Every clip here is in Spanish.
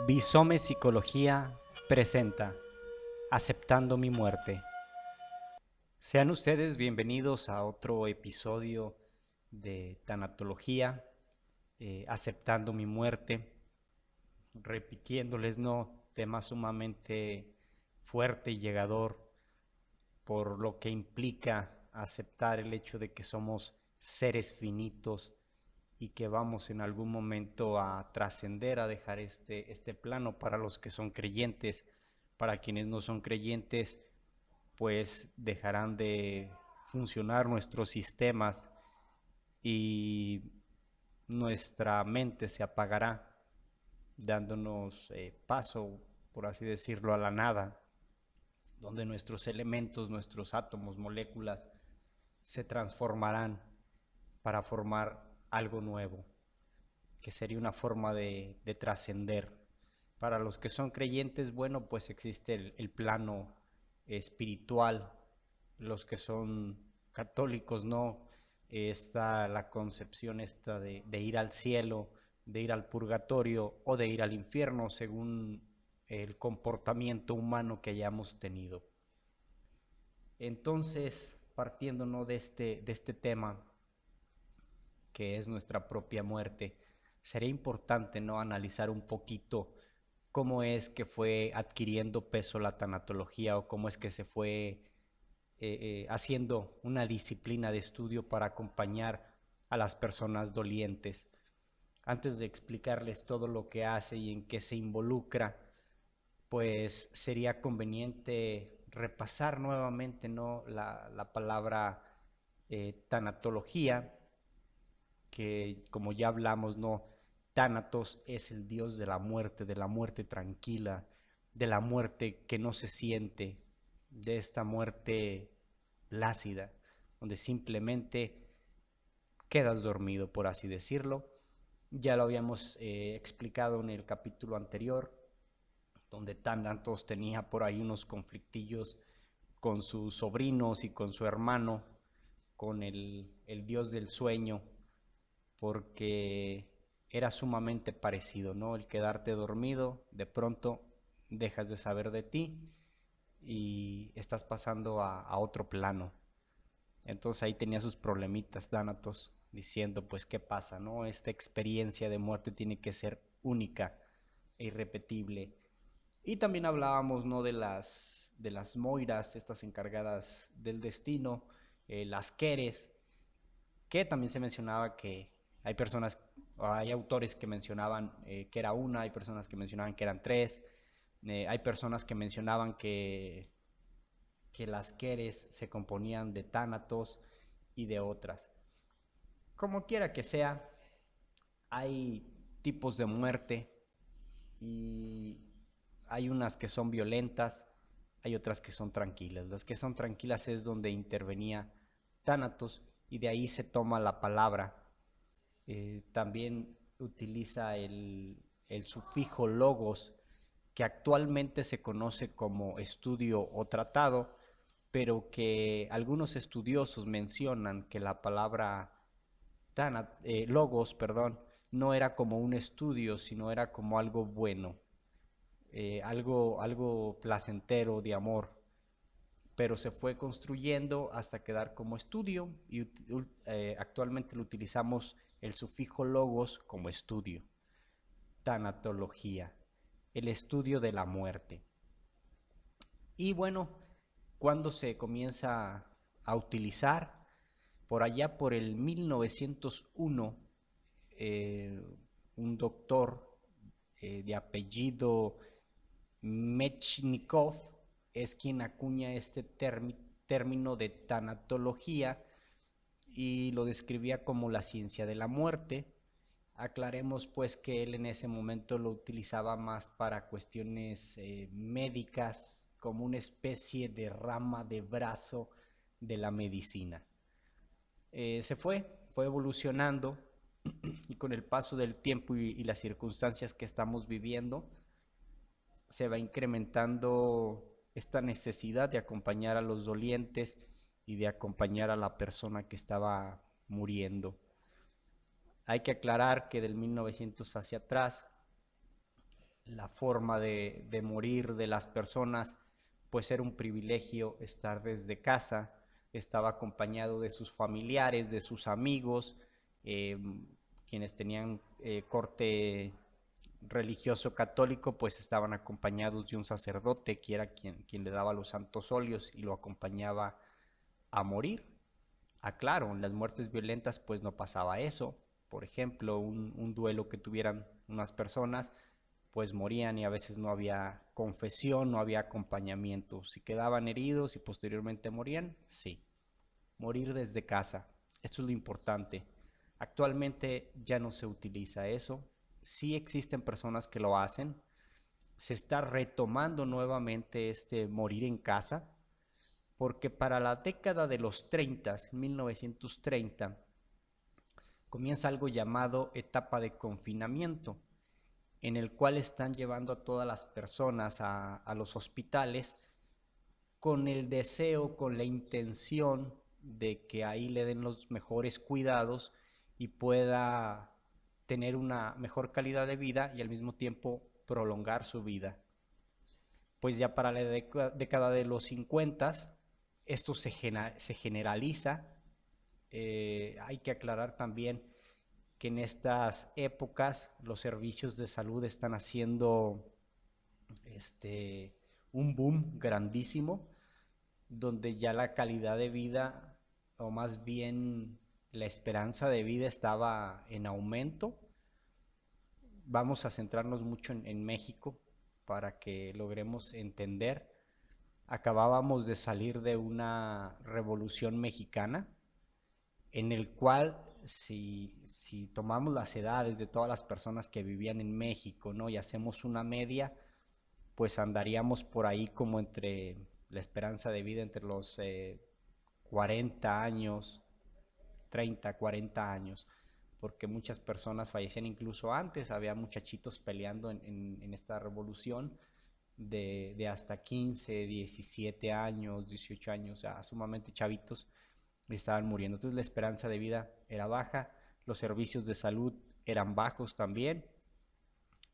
Bizome Psicología presenta Aceptando mi muerte. Sean ustedes bienvenidos a otro episodio de Tanatología, Aceptando mi muerte. Repitiéndoles, tema sumamente fuerte y llegador, por lo que implica aceptar el hecho de que somos seres finitos y que vamos en algún momento a trascender, a dejar este plano. Para los que son creyentes, para quienes no son creyentes, pues dejarán de funcionar nuestros sistemas y nuestra mente se apagará, dándonos paso, por así decirlo, a la nada, donde nuestros elementos, nuestros átomos, moléculas, se transformarán para formar algo nuevo, que sería una forma de trascender. Para los que son creyentes, bueno, pues existe el plano espiritual. Los que son católicos, no, está la concepción esta de ir al cielo, de ir al purgatorio o de ir al infierno, según el comportamiento humano que hayamos tenido. Entonces, partiendo de este tema, que es nuestra propia muerte, sería importante analizar un poquito cómo es que fue adquiriendo peso la tanatología, o cómo es que se fue haciendo una disciplina de estudio para acompañar a las personas dolientes. Antes de explicarles todo lo que hace y en qué se involucra, pues sería conveniente repasar nuevamente la palabra tanatología, que, como ya hablamos, Tánatos es el dios de la muerte tranquila, de la muerte que no se siente, de esta muerte plácida, donde simplemente quedas dormido, por así decirlo. Ya lo habíamos explicado en el capítulo anterior, donde Tánatos tenía por ahí unos conflictillos con sus sobrinos y con su hermano, con el dios del sueño, porque era sumamente parecido, ¿no? El quedarte dormido, de pronto dejas de saber de ti y estás pasando a otro plano. Entonces ahí tenía sus problemitas Tánatos, diciendo, pues, ¿qué pasa, no? Esta experiencia de muerte tiene que ser única e irrepetible. Y también hablábamos, ¿no?, de las moiras, estas encargadas del destino, las queres, que también se mencionaba que hay autores que mencionaban que era una, hay personas que mencionaban que eran tres, hay personas que mencionaban que las queres se componían de tánatos y de otras. Como quiera que sea, hay tipos de muerte y hay unas que son violentas, hay otras que son tranquilas. Las que son tranquilas es donde intervenía Tánatos, y de ahí se toma la palabra. También utiliza el sufijo logos, que actualmente se conoce como estudio o tratado, pero que algunos estudiosos mencionan que la palabra logos, no era como un estudio, sino era como algo bueno, algo placentero, de amor, pero se fue construyendo hasta quedar como estudio, y actualmente lo utilizamos el sufijo logos como estudio. Tanatología, el estudio de la muerte. Y bueno, cuando se comienza a utilizar, por allá por el 1901, un doctor de apellido Mechnikov es quien acuña este término de tanatología, y lo describía como la ciencia de la muerte. Aclaremos pues que él en ese momento lo utilizaba más para cuestiones médicas, como una especie de rama, de brazo de la medicina. Fue evolucionando, y con el paso del tiempo y las circunstancias que estamos viviendo, se va incrementando esta necesidad de acompañar a los dolientes y de acompañar a la persona que estaba muriendo. Hay que aclarar que del 1900 hacia atrás, la forma de morir de las personas, pues era un privilegio estar desde casa, estaba acompañado de sus familiares, de sus amigos, eh, quienes tenían corte religioso católico, pues estaban acompañados de un sacerdote que era quien le daba los santos óleos y lo acompañaba a morir. Claro, en las muertes violentas pues no pasaba eso. Por ejemplo, un duelo que tuvieran unas personas, pues morían y a veces no había confesión, no había acompañamiento. Si quedaban heridos y posteriormente morían, sí. Morir desde casa, esto es lo importante. Actualmente ya no se utiliza eso. Sí existen personas que lo hacen. Se está retomando nuevamente este morir en casa, porque para la década de los 30, 1930, comienza algo llamado etapa de confinamiento, en el cual están llevando a todas las personas a los hospitales con el deseo, con la intención de que ahí le den los mejores cuidados y pueda tener una mejor calidad de vida y al mismo tiempo prolongar su vida. Pues ya para la década de los 50 esto se generaliza. Hay que aclarar también que en estas épocas los servicios de salud están haciendo un boom grandísimo, donde ya la calidad de vida, o más bien la esperanza de vida, estaba en aumento. Vamos a centrarnos mucho en México para que logremos entender. Acabábamos de salir de una revolución mexicana, en el cual si tomamos las edades de todas las personas que vivían en México, ¿no?, y hacemos una media, pues andaríamos por ahí como entre la esperanza de vida entre los 40 años, 30, 40 años, porque muchas personas fallecían incluso antes. Había muchachitos peleando en esta revolución de hasta 15, 17 años, 18 años, o sea, sumamente chavitos, estaban muriendo. Entonces la esperanza de vida era baja, los servicios de salud eran bajos también,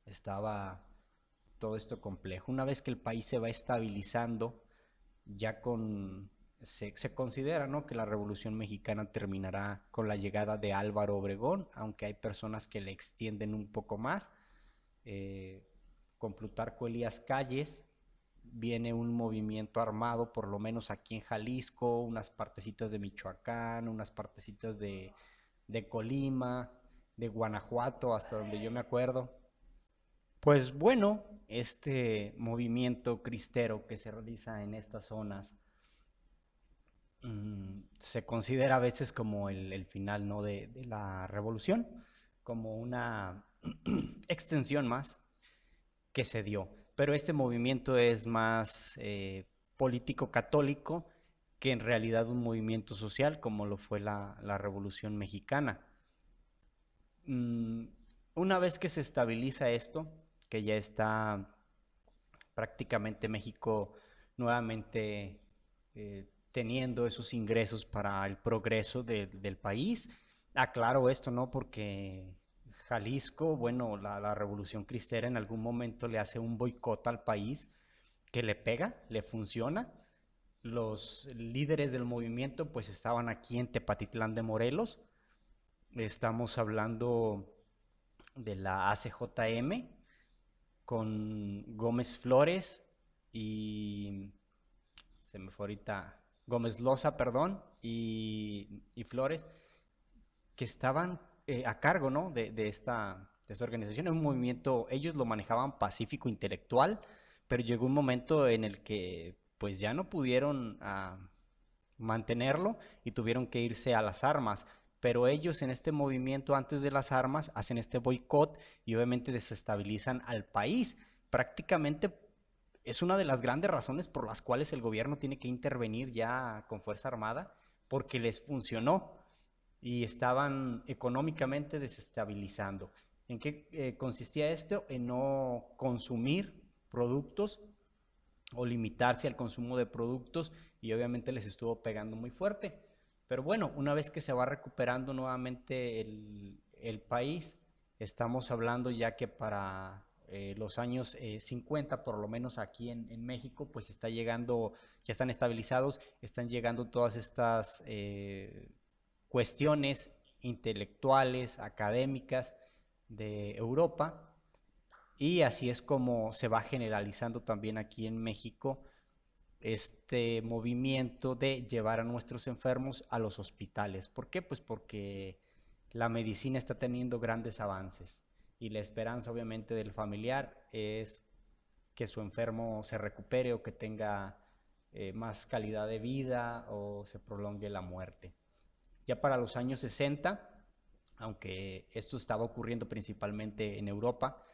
estaba todo esto complejo. Una vez que el país se va estabilizando, ya se considera, ¿no?, que la Revolución Mexicana terminará con la llegada de Álvaro Obregón, aunque hay personas que le extienden un poco más. Con Plutarco Elías Calles viene un movimiento armado, por lo menos aquí en Jalisco, unas partecitas de Michoacán, unas partecitas de Colima, de Guanajuato, hasta donde yo me acuerdo. Pues bueno, este movimiento cristero que se realiza en estas zonas se considera a veces como el final, ¿no?, de la revolución, como una extensión más que se dio. Pero este movimiento es más político católico que en realidad un movimiento social como lo fue la Revolución Mexicana. Una vez que se estabiliza esto, que ya está prácticamente México nuevamente teniendo esos ingresos para el progreso del país. Aclaro esto, ¿no?, porque Jalisco, bueno, la Revolución Cristera en algún momento le hace un boicot al país que le pega, le funciona. Los líderes del movimiento pues estaban aquí en Tepatitlán de Morelos. Estamos hablando de la ACJM con Gómez Flores y se me fue ahorita Gómez Loza, perdón, y Flores, que estaban a cargo, ¿no?, de esta organización. Es un movimiento, ellos lo manejaban pacífico intelectual, pero llegó un momento en el que pues ya no pudieron mantenerlo y tuvieron que irse a las armas. Pero ellos en este movimiento antes de las armas hacen este boicot y obviamente desestabilizan al país. Prácticamente es una de las grandes razones por las cuales el gobierno tiene que intervenir ya con fuerza armada, porque les funcionó y estaban económicamente desestabilizando. ¿En qué consistía esto? En no consumir productos o limitarse al consumo de productos, y obviamente les estuvo pegando muy fuerte. Pero bueno, una vez que se va recuperando nuevamente el país, estamos hablando ya que para los años 50, por lo menos aquí en México, pues está llegando, ya están estabilizados, están llegando todas estas cuestiones intelectuales, académicas de Europa, y así es como se va generalizando también aquí en México este movimiento de llevar a nuestros enfermos a los hospitales. ¿Por qué? Pues porque la medicina está teniendo grandes avances y la esperanza obviamente del familiar es que su enfermo se recupere o que tenga más calidad de vida o se prolongue la muerte. Ya para los años 60, aunque esto estaba ocurriendo principalmente en Europa,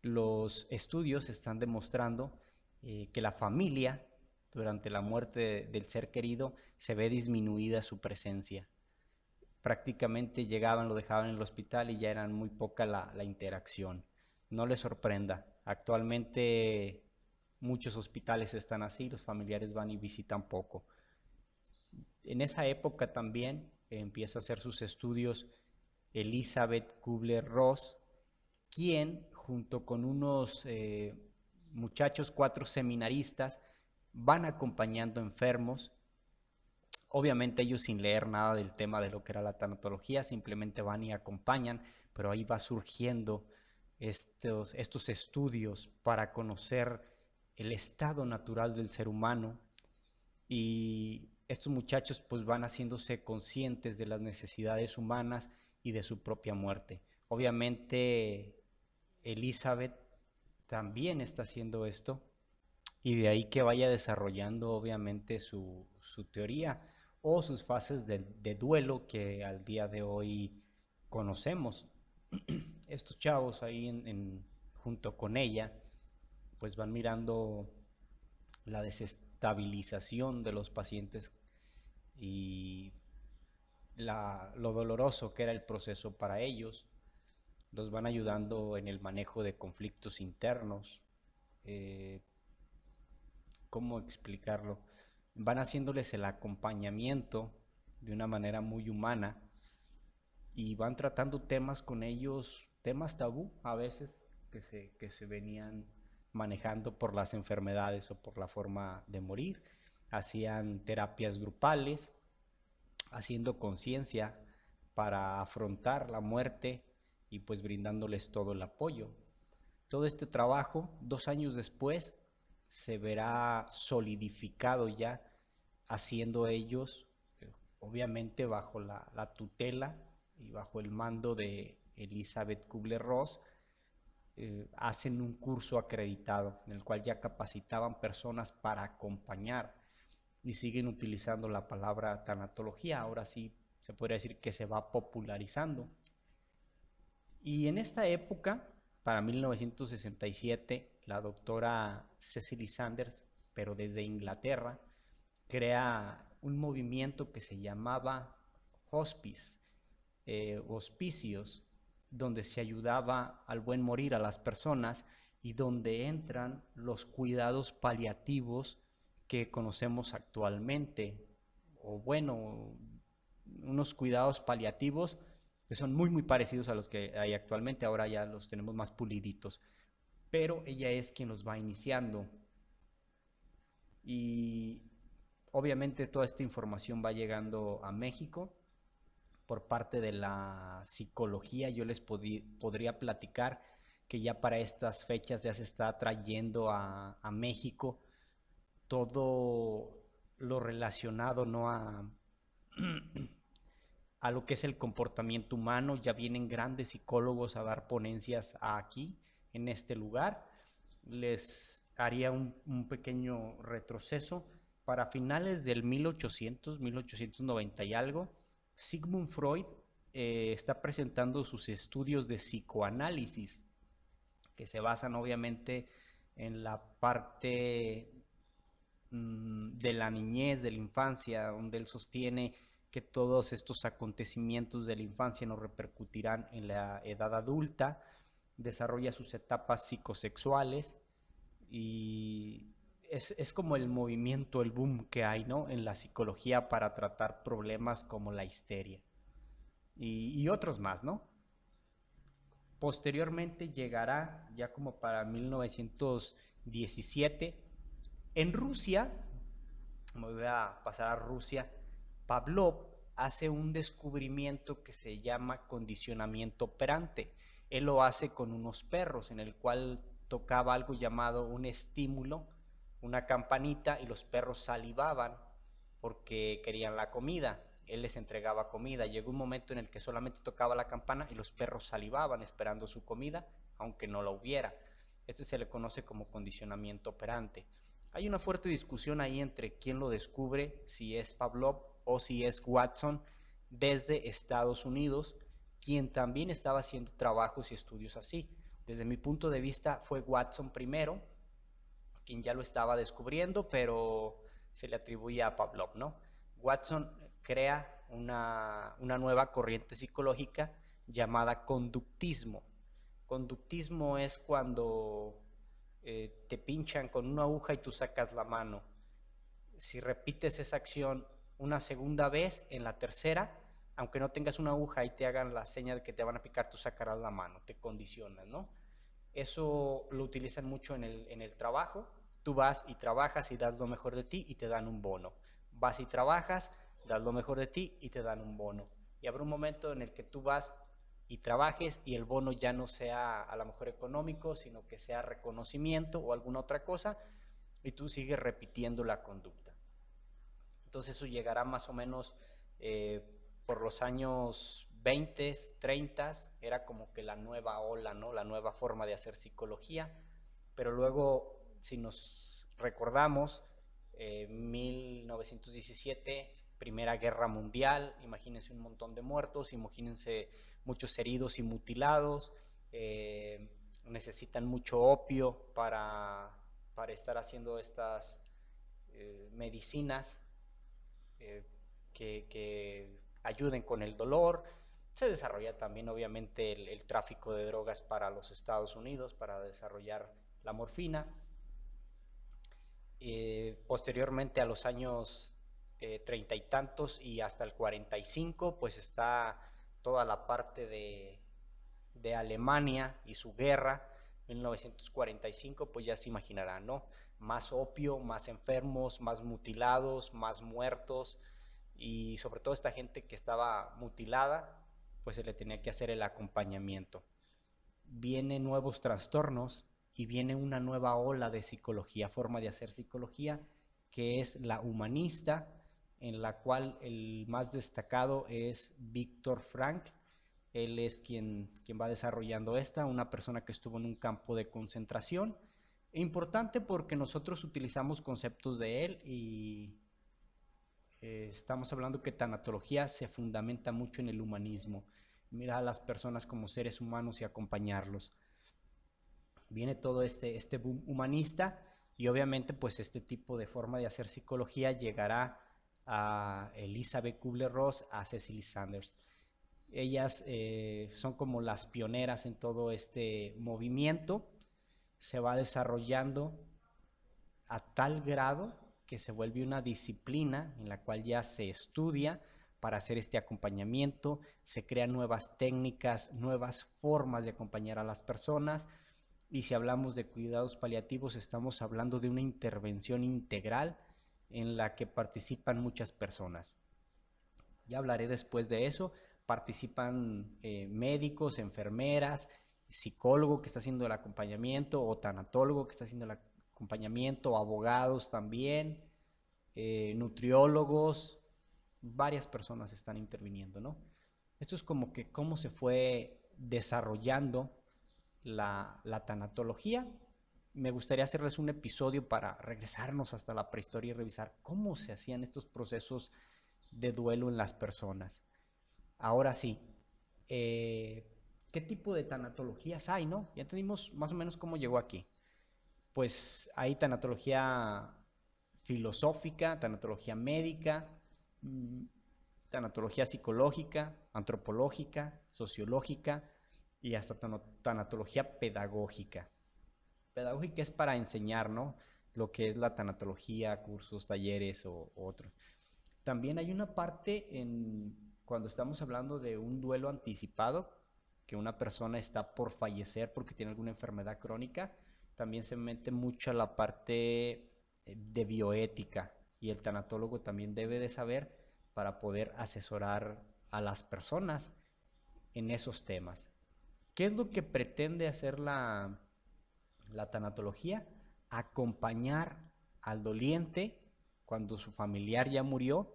los estudios están demostrando que la familia, durante la muerte del ser querido, se ve disminuida su presencia. Prácticamente llegaban, lo dejaban en el hospital y ya eran muy poca la interacción. No les sorprenda, actualmente muchos hospitales están así, los familiares van y visitan poco. En esa época también empieza a hacer sus estudios Elizabeth Kubler-Ross, quien junto con unos muchachos, 4 seminaristas, van acompañando enfermos. Obviamente ellos sin leer nada del tema de lo que era la tanatología, simplemente van y acompañan, pero ahí va surgiendo estos estudios para conocer el estado natural del ser humano, y estos muchachos pues van haciéndose conscientes de las necesidades humanas y de su propia muerte. Obviamente Elizabeth también está haciendo esto, y de ahí que vaya desarrollando obviamente su teoría o sus fases de duelo que al día de hoy conocemos. Estos chavos ahí junto con ella pues van mirando la desestabilización de los pacientes y lo doloroso que era el proceso para ellos. Los van ayudando en el manejo de conflictos internos. ¿Cómo explicarlo? Van haciéndoles el acompañamiento de una manera muy humana y van tratando temas con ellos, temas tabú a veces que se venían manejando por las enfermedades o por la forma de morir. Hacían terapias grupales, haciendo conciencia para afrontar la muerte y pues brindándoles todo el apoyo. Todo este trabajo, 2 años después, se verá solidificado ya, haciendo ellos, obviamente bajo la tutela y bajo el mando de Elizabeth Kubler-Ross, hacen un curso acreditado en el cual ya capacitaban personas para acompañar, y siguen utilizando la palabra tanatología. Ahora sí se podría decir que se va popularizando. Y en esta época, para 1967, la doctora Cicely Saunders, pero desde Inglaterra, crea un movimiento que se llamaba hospice, hospicios, donde se ayudaba al buen morir a las personas y donde entran los cuidados paliativos que conocemos actualmente, o bueno, unos cuidados paliativos que son muy parecidos a los que hay actualmente. Ahora ya los tenemos más puliditos, pero ella es quien los va iniciando, y obviamente toda esta información va llegando a México por parte de la psicología. Yo les podría platicar que ya para estas fechas ya se está trayendo a México todo lo relacionado, ¿no?, a lo que es el comportamiento humano. Ya vienen grandes psicólogos a dar ponencias aquí, en este lugar. Les haría un pequeño retroceso. Para finales del 1890 y algo, Sigmund Freud está presentando sus estudios de psicoanálisis, que se basan obviamente en la parte de la niñez, de la infancia, donde él sostiene que todos estos acontecimientos de la infancia nos repercutirán en la edad adulta. Desarrolla sus etapas psicosexuales y es como el movimiento, el boom que hay, ¿no?, en la psicología para tratar problemas como la histeria y otros más, ¿no? Posteriormente llegará, ya como para 1917, en Rusia, me voy a pasar a Rusia, Pavlov hace un descubrimiento que se llama condicionamiento operante. Él lo hace con unos perros, en el cual tocaba algo llamado un estímulo, una campanita, y los perros salivaban porque querían la comida. Él les entregaba comida. Llegó un momento en el que solamente tocaba la campana y los perros salivaban esperando su comida, aunque no la hubiera. Este se le conoce como condicionamiento operante. Hay una fuerte discusión ahí entre quién lo descubre, si es Pavlov o si es Watson, desde Estados Unidos, quien también estaba haciendo trabajos y estudios así. Desde mi punto de vista fue Watson primero, quien ya lo estaba descubriendo, pero se le atribuye a Pavlov, ¿no? Watson crea una nueva corriente psicológica llamada conductismo. Conductismo es cuando te pinchan con una aguja y tú sacas la mano. Si repites esa acción una segunda vez, en la tercera, aunque no tengas una aguja y te hagan la señal de que te van a picar, tú sacarás la mano, te condicionas, ¿no? Eso lo utilizan mucho en el trabajo. Tú vas y trabajas y das lo mejor de ti y te dan un bono. Vas y trabajas, das lo mejor de ti y te dan un bono. Y habrá un momento en el que tú vas y trabajes y el bono ya no sea a lo mejor económico, sino que sea reconocimiento o alguna otra cosa, y tú sigues repitiendo la conducta. Entonces eso llegará más o menos por los años 20, 30, era como que la nueva ola, ¿no? La nueva forma de hacer psicología, pero luego, si nos recordamos, 1917, Primera Guerra Mundial, imagínense un montón de muertos, imagínense muchos heridos y mutilados, necesitan mucho opio para estar haciendo estas medicinas que ayuden con el dolor. Se desarrolla también obviamente el tráfico de drogas para los Estados Unidos, para desarrollar la morfina. Posteriormente a los años 30 y tantos y hasta el 45, pues está toda la parte de Alemania y su guerra. 1945, pues ya se imaginarán, ¿no? Más opio, más enfermos, más mutilados, más muertos, y sobre todo esta gente que estaba mutilada, pues se le tenía que hacer el acompañamiento. Vienen nuevos trastornos y viene una nueva ola de psicología, forma de hacer psicología, que es la humanista, en la cual el más destacado es Viktor Frankl. Él es quien va desarrollando una persona que estuvo en un campo de concentración. Importante porque nosotros utilizamos conceptos de él y estamos hablando que tanatología se fundamenta mucho en el humanismo. Mira a las personas como seres humanos y acompañarlos. Viene todo este boom humanista y obviamente pues este tipo de forma de hacer psicología llegará a Elizabeth Kubler-Ross, a Cecily Saunders. Ellas son como las pioneras en todo este movimiento. Se va desarrollando a tal grado que se vuelve una disciplina en la cual ya se estudia para hacer este acompañamiento, se crean nuevas técnicas, nuevas formas de acompañar a las personas, y si hablamos de cuidados paliativos estamos hablando de una intervención integral en la que participan muchas personas. Ya hablaré después de eso. Participan médicos, enfermeras, psicólogo que está haciendo el acompañamiento, o tanatólogo que está haciendo el acompañamiento, abogados también, nutriólogos, varias personas están interviniendo, ¿no? Esto es como que cómo se fue desarrollando la tanatología. Me gustaría hacerles un episodio para regresarnos hasta la prehistoria y revisar cómo se hacían estos procesos de duelo en las personas. Ahora sí, ¿qué tipo de tanatologías hay, no? Ya entendimos más o menos cómo llegó aquí. Pues hay tanatología filosófica, tanatología médica, tanatología psicológica, antropológica, sociológica y hasta tanatología pedagógica. Pedagógica es para enseñar, ¿no? Lo que es la tanatología, cursos, talleres o otros. También hay una parte cuando estamos hablando de un duelo anticipado, que una persona está por fallecer porque tiene alguna enfermedad crónica, también se mete mucho a la parte de bioética, y el tanatólogo también debe de saber para poder asesorar a las personas en esos temas. ¿Qué es lo que pretende hacer la tanatología? Acompañar al doliente cuando su familiar ya murió,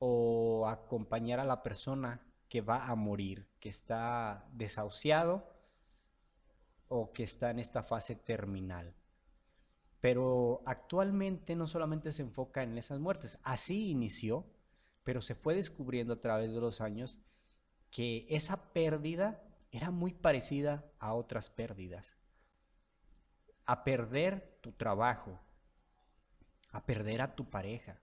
o acompañar a la persona que va a morir, que está desahuciado o que está en esta fase terminal. Pero actualmente no solamente se enfoca en esas muertes, así inició, pero se fue descubriendo a través de los años que esa pérdida era muy parecida a otras pérdidas. A perder tu trabajo, a perder a tu pareja,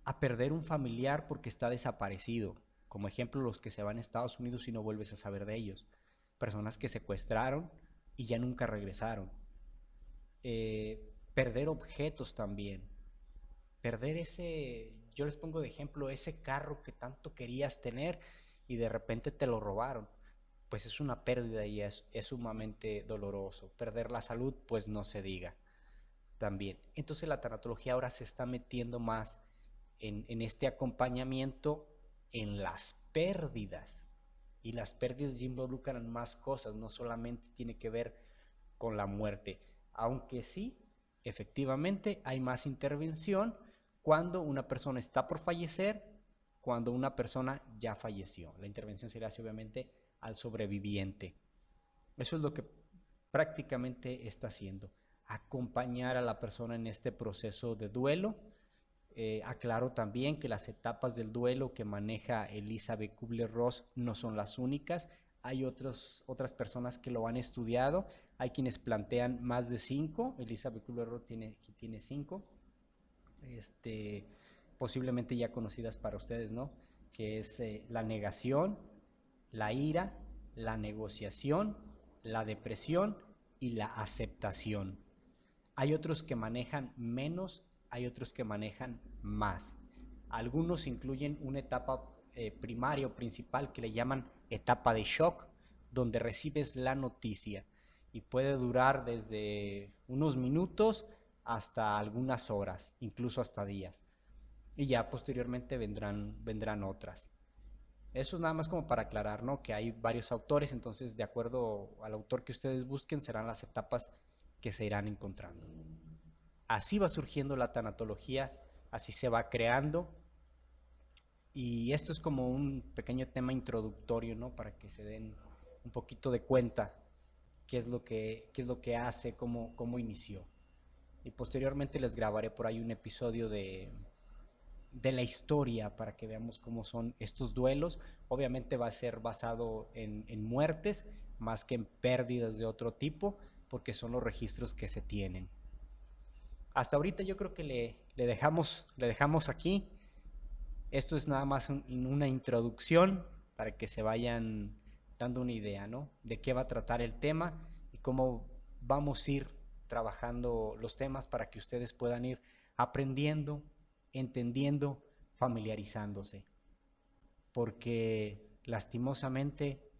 a perder un familiar porque está desaparecido, como ejemplo los que se van a Estados Unidos y no vuelves a saber de ellos, personas que secuestraron y ya nunca regresaron, perder objetos también, perder ese, yo les pongo de ejemplo, ese carro que tanto querías tener y de repente te lo robaron, pues es una pérdida y es sumamente doloroso. Perder la salud, pues no se diga también. Entonces la tanatología ahora se está metiendo más en este acompañamiento en las pérdidas, y las pérdidas involucran más cosas, no solamente tiene que ver con la muerte, aunque sí, efectivamente hay más intervención cuando una persona está por fallecer, cuando una persona ya falleció. La intervención se le hace obviamente al sobreviviente. Eso es lo que prácticamente está haciendo, acompañar a la persona en este proceso de duelo. Aclaro también que las etapas del duelo que maneja Elizabeth Kubler-Ross no son las únicas. Hay otras personas que lo han estudiado. Hay quienes plantean más de 5. Elizabeth Kubler-Ross tiene 5. Posiblemente ya conocidas para ustedes, ¿no? Que es la negación, la ira, la negociación, la depresión y la aceptación. Hay otros que manejan menos, hay otros que manejan más. Algunos incluyen una etapa primaria o principal que le llaman etapa de shock, donde recibes la noticia y puede durar desde unos minutos hasta algunas horas, incluso hasta días. Y ya posteriormente vendrán otras. Eso es nada más como para aclarar, ¿no? Que hay varios autores, entonces de acuerdo al autor que ustedes busquen serán las etapas que se irán encontrando. Así va surgiendo la tanatología, así se va creando, y esto es como un pequeño tema introductorio, ¿no? Para que se den un poquito de cuenta qué es lo que hace, cómo inició. Y posteriormente les grabaré por ahí un episodio de la historia para que veamos cómo son estos duelos. Obviamente va a ser basado en muertes más que en pérdidas de otro tipo, porque son los registros que se tienen. Hasta ahorita yo creo que le dejamos aquí. Esto es nada más una introducción para que se vayan dando una idea, ¿no? De qué va a tratar el tema y cómo vamos a ir trabajando los temas para que ustedes puedan ir aprendiendo, entendiendo, familiarizándose. Porque lastimosamente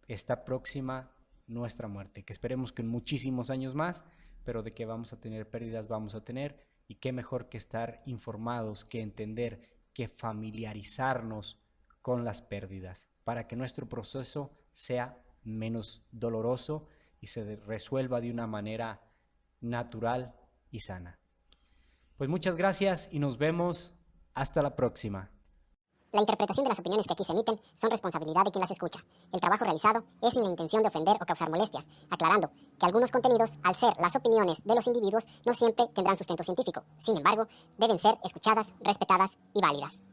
está próxima nuestra muerte, que esperemos que en muchísimos años más, pero de que vamos a tener pérdidas, vamos a tener, y qué mejor que estar informados, que entender, que familiarizarnos con las pérdidas, para que nuestro proceso sea menos doloroso y se resuelva de una manera natural y sana. Pues muchas gracias y nos vemos hasta la próxima. La interpretación de las opiniones que aquí se emiten son responsabilidad de quien las escucha. El trabajo realizado es sin la intención de ofender o causar molestias, aclarando que algunos contenidos, al ser las opiniones de los individuos, no siempre tendrán sustento científico. Sin embargo, deben ser escuchadas, respetadas y válidas.